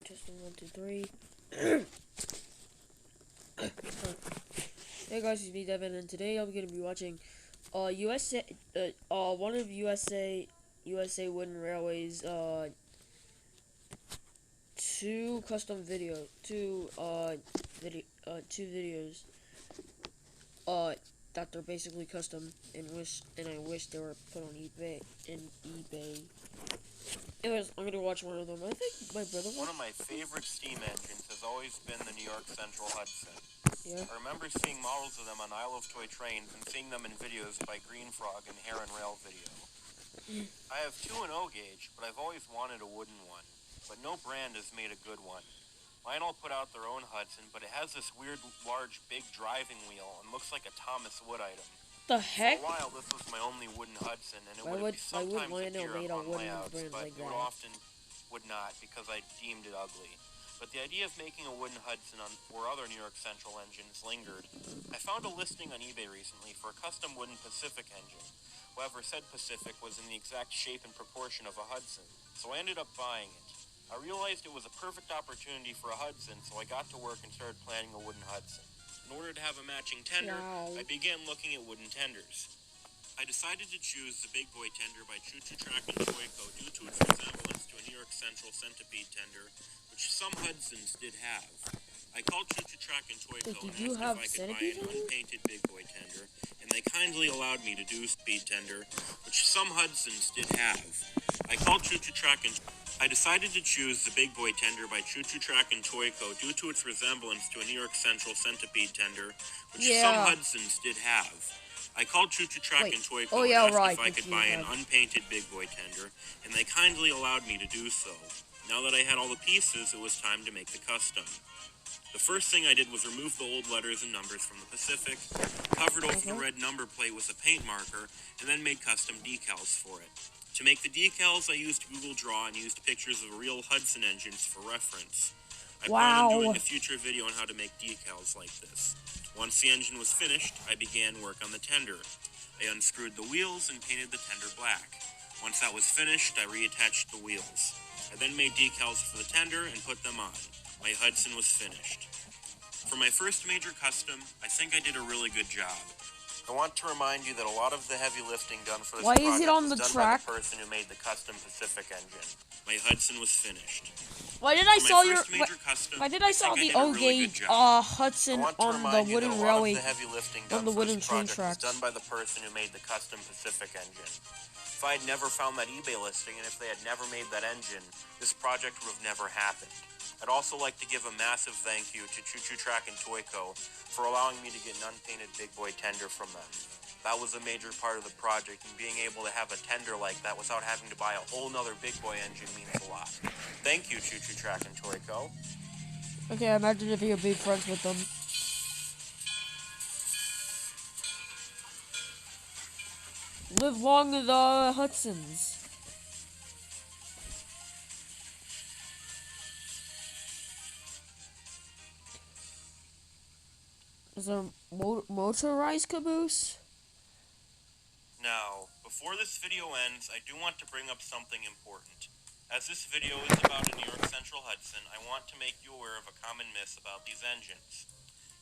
Testing 1, 2, 3. Hey guys, it's me Devin, and today I'm gonna be watching one of USA Wooden Railways two videos that they're basically custom and I wish they were put on eBay. Anyways, I'm gonna watch one of them. I think my brother. One of my favorite steam engines has always been the New York Central Hudson. Yeah. I remember seeing models of them on Isle of Toy trains and seeing them in videos by Green Frog and Hair and Rail Video. I have 2 in O gauge, but I've always wanted a wooden one. But no brand has made a good one. Lionel put out their own Hudson, but it has this weird, large, big driving wheel and looks like a Thomas Wood item. The heck? For a while, this was my only wooden Hudson, and it would sometimes appear on layouts, but it would not because I deemed it ugly. But the idea of making a wooden Hudson where other New York Central engines lingered. I found a listing on eBay recently for a custom wooden Pacific engine. However, said Pacific was in the exact shape and proportion of a Hudson, so I ended up buying it. I realized it was a perfect opportunity for a Hudson, so I got to work and started planning a wooden Hudson. In order to have a matching tender, I began looking at wooden tenders. I decided to choose the Big Boy tender by Choo Choo Track and Toyco due to its resemblance to a New York Central centipede tender, which some Hudsons did have. I called Choo Choo Track and Toyco and asked if I could buy an unpainted Big Boy tender, and they kindly allowed me to do speed tender, which some Hudsons did have. I called Choo Choo Track and I decided to choose the Big Boy tender by Choo Choo Track and Toyco due to its resemblance to a New York Central centipede tender, which some Hudsons did have. I called Choo Choo Track and Toyco and asked if I could buy an unpainted Big Boy tender, and they kindly allowed me to do so. Now that I had all the pieces, it was time to make the custom. The first thing I did was remove the old letters and numbers from the Pacific, covered over the red number plate with a paint marker, and then made custom decals for it. To make the decals, I used Google Draw and used pictures of real Hudson engines for reference. I plan on doing a future video on how to make decals like this. Once the engine was finished, I began work on the tender. I unscrewed the wheels and painted the tender black. Once that was finished, I reattached the wheels. I then made decals for the tender and put them on. My Hudson was finished. For my first major custom, I think I did a really good job. I want to remind you that a lot of the heavy lifting done for this project was done by the person who made the custom Pacific engine. My Hudson was finished. Why did I saw the O gauge Hudson on the wooden railway on the wooden train tracks? Done by the person who made the custom Pacific engine. If I had never found that eBay listing and if they had never made that engine, this project would have never happened. I'd also like to give a massive thank you to Choo Choo Track and Toyco for allowing me to get an unpainted Big Boy tender from them. That was a major part of the project, and being able to have a tender like that without having to buy a whole nother Big Boy engine means a lot. Thank you, Choo Choo Track and Toyco. Okay, imagine if you're big friends with them. Live long the Hudsons. Is there a motorized caboose? Now, before this video ends, I do want to bring up something important. As this video is about a New York Central Hudson, I want to make you aware of a common myth about these engines.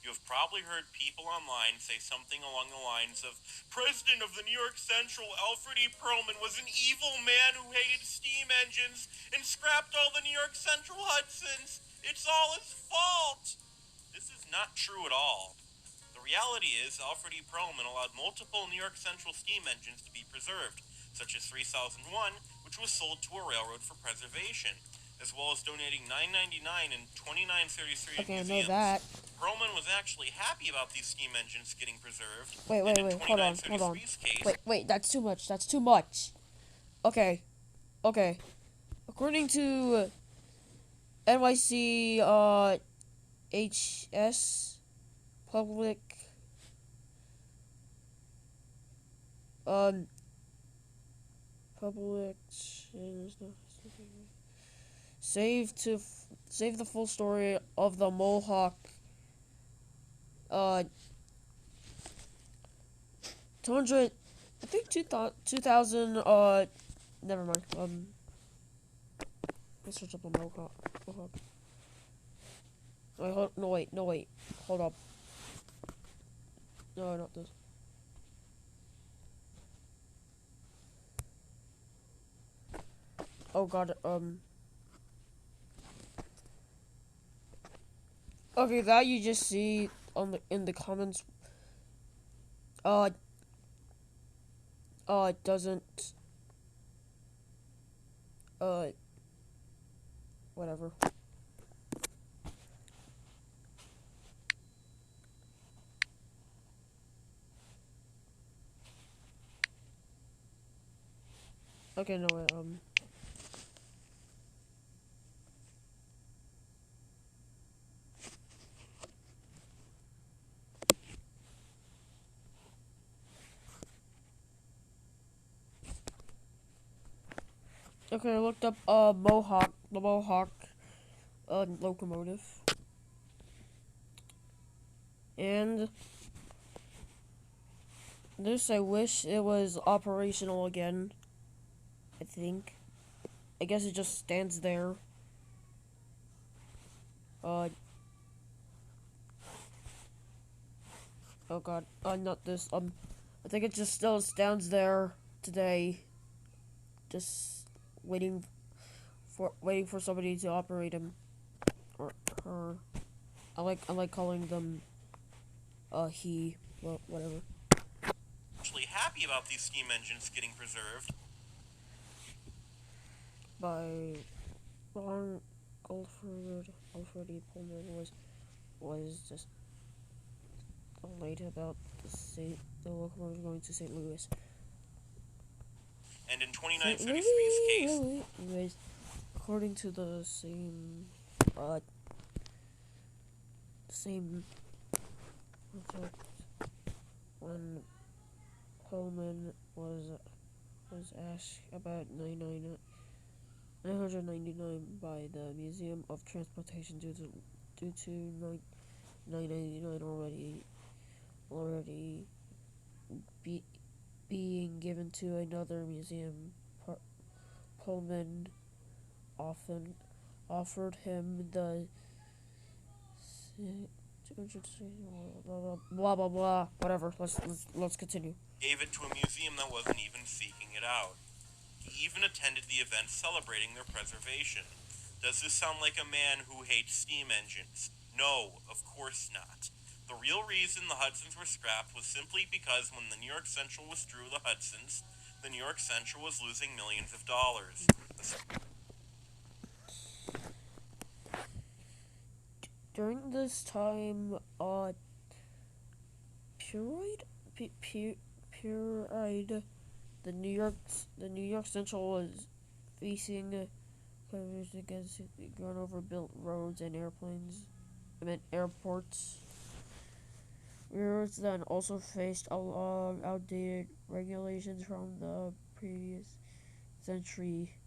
You have probably heard people online say something along the lines of, "President of the New York Central, Alfred E. Perlman, was an evil man who hated steam engines and scrapped all the New York Central Hudsons. It's all his fault." This is not true at all. The reality is, Alfred E. Perlman allowed multiple New York Central steam engines to be preserved, such as 3001, which was sold to a railroad for preservation, as well as donating 999 and 2933 to museums. I know that. Perlman was actually happy about these steam engines getting preserved. Wait, hold on. Wait, that's too much. Okay. According to NYC, HS public save the full story of the Mohawk 200 I think 2000 never mind. Let's search up the Mohawk. Oh, wait, no, wait. Hold up. No, not this. Oh god, okay, that you just see on in the comments. It doesn't. Whatever. Okay, no, wait, Okay, I looked up, the Mohawk, locomotive. And this, I wish it was operational again. I think. I guess it just stands there. Oh god, not this, I think it just still stands there today. Just waiting for somebody to operate him. Or her. I like calling them, he, well, whatever. Actually happy about these steam engines getting preserved. By Ron Alfred E. Pullman was just late about the locomotive going to St. Louis. And in 2933's case, anyways, according to the same when Pullman was asked about 999 by the Museum of Transportation due to 999 already being given to another museum. Pullman often offered him the blah blah blah. Whatever. Let's continue. Gave it to a museum that wasn't even seeking it out. He even attended the event celebrating their preservation. Does this sound like a man who hates steam engines? No, of course not. The real reason the Hudsons were scrapped was simply because when the New York Central withdrew the Hudsons, the New York Central was losing millions of dollars. During this time, the New York Central was facing closures against grown overbuilt roads and airports. Railroads then also faced a lot of outdated regulations from the previous century.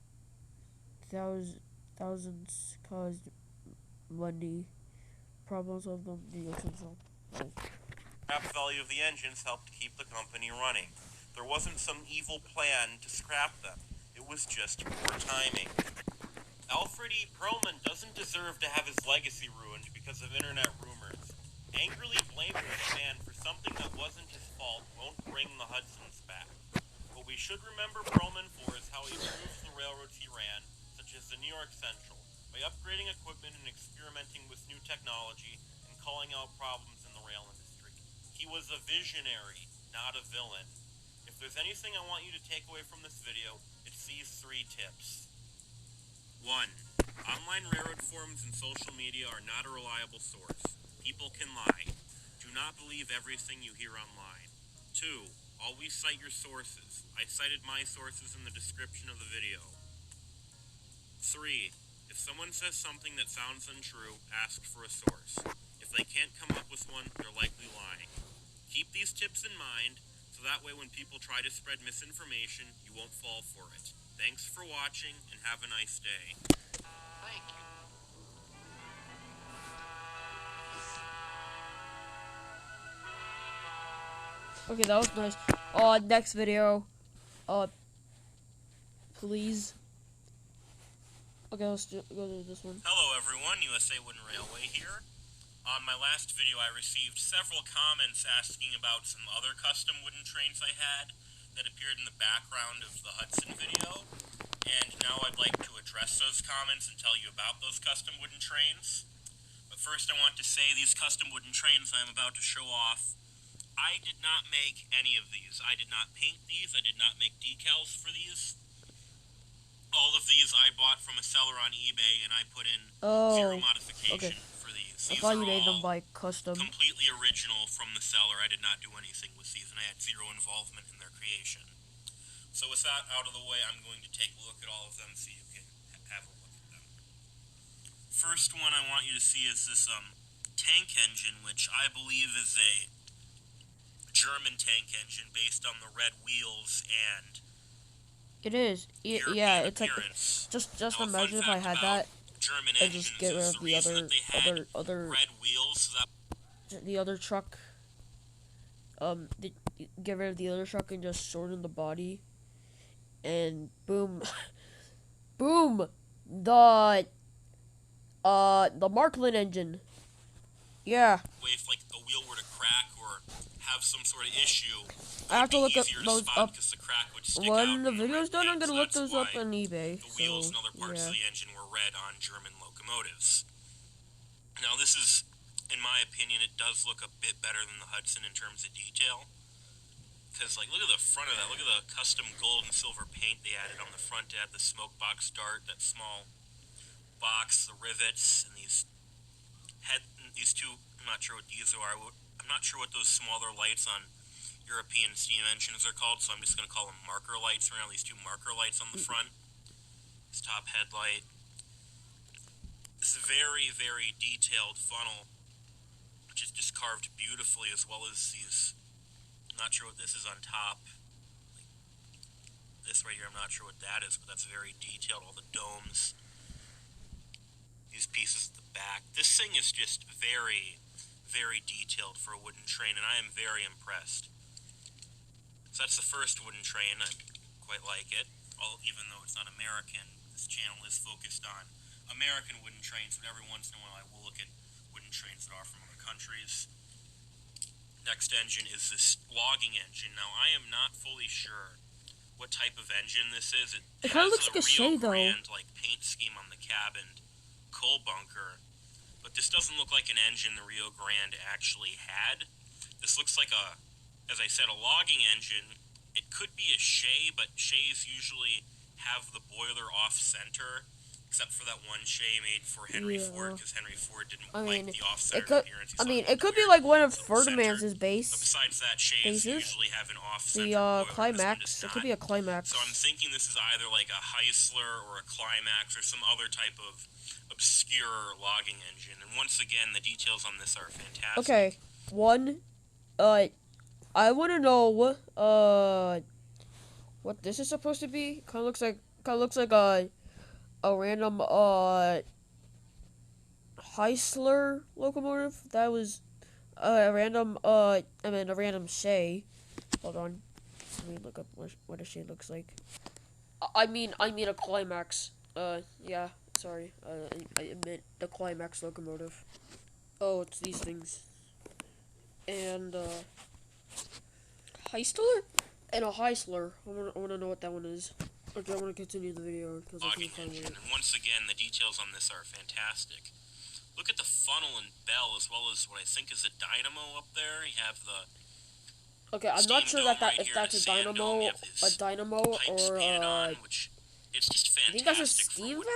Thousands caused money problems of the New York Central. Scrap value of the engines helped keep the company running. There wasn't some evil plan to scrap them. It was just poor timing. Alfred E. Pullman doesn't deserve to have his legacy ruined because of internet rumors. Angrily blaming the man for something that wasn't his fault won't bring the Hudsons back. What we should remember Pullman for is how he improved the railroads he ran, such as the New York Central, by upgrading equipment and experimenting with new technology and calling out problems in the rail industry. He was a visionary, not a villain. If there's anything I want you to take away from this video, it's these 3 tips. 1. Online railroad forums and social media are not a reliable source. People can lie. Do not believe everything you hear online. 2. Always cite your sources. I cited my sources in the description of the video. 3. If someone says something that sounds untrue, ask for a source. If they can't come up with one, they're likely lying. Keep these tips in mind, so that way when people try to spread misinformation, you won't fall for it. Thanks for watching, and have a nice day. Thank you. Okay, that was nice. Next video. Please. Okay, let's go to this one. Hello, everyone, USA Wooden Railway here. On my last video I received several comments asking about some other custom wooden trains I had that appeared in the background of the Hudson video, and now I'd like to address those comments and tell you about those custom wooden trains. But first I want to say these custom wooden trains I'm about to show off, I did not make any of these. I did not paint these, I did not make decals for these. All of these I bought from a seller on eBay, and I put in zero modification for these. I thought you made them by custom. Completely original from the seller. I did not do anything with these, and I had zero involvement in their creation. So with that out of the way, I'm going to take a look at all of them so you can have a look at them. First one I want you to see is this tank engine, which I believe is a German tank engine based on the red wheels and it is. Yeah, it's like just imagine if I had that and just get rid of the other red wheels. The other truck. Get rid of the other truck and just shorten the body, and boom, boom, the Markland engine. Yeah. If like a wheel were to crack or have some sort of issue, I have to look up those up. When the video's done, I'm gonna look those up on eBay. The wheels and other parts of the engine were red on German locomotives. Now this is, in my opinion, it does look a bit better than the Hudson in terms of detail. Because, like, look at the front of that. Look at the custom gold and silver paint they added on the front to add the smoke box dart, that small box, the rivets, and these two, I'm not sure what these are. I'm not sure what those smaller lights on European steam engines are called, so I'm just going to call them marker lights around these two marker lights on the front. This top headlight. This very, very detailed funnel, which is just carved beautifully, as well as these, I'm not sure what this is on top. Like this right here, I'm not sure what that is, but that's very detailed, all the domes. These pieces at the back. This thing is just very, very detailed for a wooden train, and I am very impressed. So that's the first wooden train. I quite like it. Even though it's not American, this channel is focused on American wooden trains, but every once in a while I will look at wooden trains that are from other countries. Next engine is this logging engine. Now, I am not fully sure what type of engine this is. It kind of looks like a Rio Grande, like, paint scheme on the cab and coal bunker, but this doesn't look like an engine the Rio Grande actually had. This looks like a, as I said, a logging engine. It could be a Shay, but Shays usually have the boiler off-center, except for that one Shay made for Henry Ford, because Henry Ford didn't like the off-center appearance. It could be like one of Ferdinand's base. But besides that, Shays usually have an off-center boiler. The Climax. It could be a Climax. So I'm thinking this is either like a Heisler or a Climax or some other type of obscure logging engine. And once again, the details on this are fantastic. Okay, I want to know what this is supposed to be. Kind of looks like a random Heisler locomotive. That was a random a random Shay. Hold on, let me look up what a Shay looks like. I mean a Climax. Yeah, sorry. I meant the Climax locomotive. Oh, it's these things. And Heisler? And a Heisler. I wanna know what that one is. Okay, I want to continue the video because I can't find it. And once again, the details on this are fantastic. Look at the funnel and bell, as well as what I think is a dynamo up there. You have the okay, I'm not sure if that's a dynamo or which it's just fantastic. I think that's a steam valve.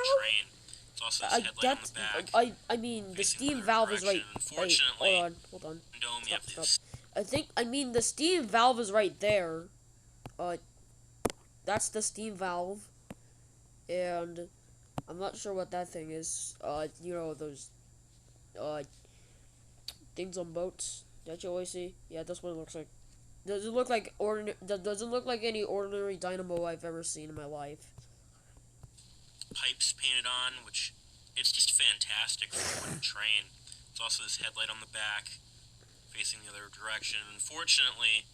It's also this headlight on the back. I mean the steam valve is right. Wait, hold on. Stop. I mean the steam valve is right there. That's the steam valve, and I'm not sure what that thing is. You know those things on boats that you always see. Yeah, that's what it looks like. Doesn't look like any ordinary dynamo I've ever seen in my life. Pipes painted on, which it's just fantastic for a wooden train. There's also this headlight on the back, facing the other direction. Unfortunately,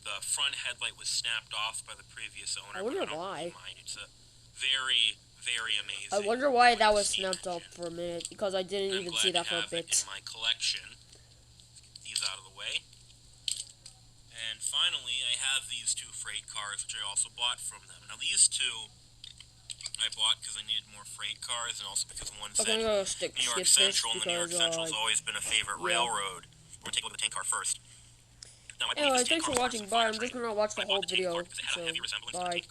the front headlight was snapped off by the previous owner. I wonder why. It's a very, very amazing. I wonder why that was snapped up for a minute, because I didn't even see that for a bit. In my collection. Let's get these out of the way. And finally, I have these two freight cars, which I also bought from them. Now, these two I bought because I needed more freight cars, and also because one said New York Central, and the New York Central's always been a favorite railroad. We're going to take a look at the tank car first. Now, anyway, thanks for watching. Bye. I'm just going to watch the whole video. So, bye.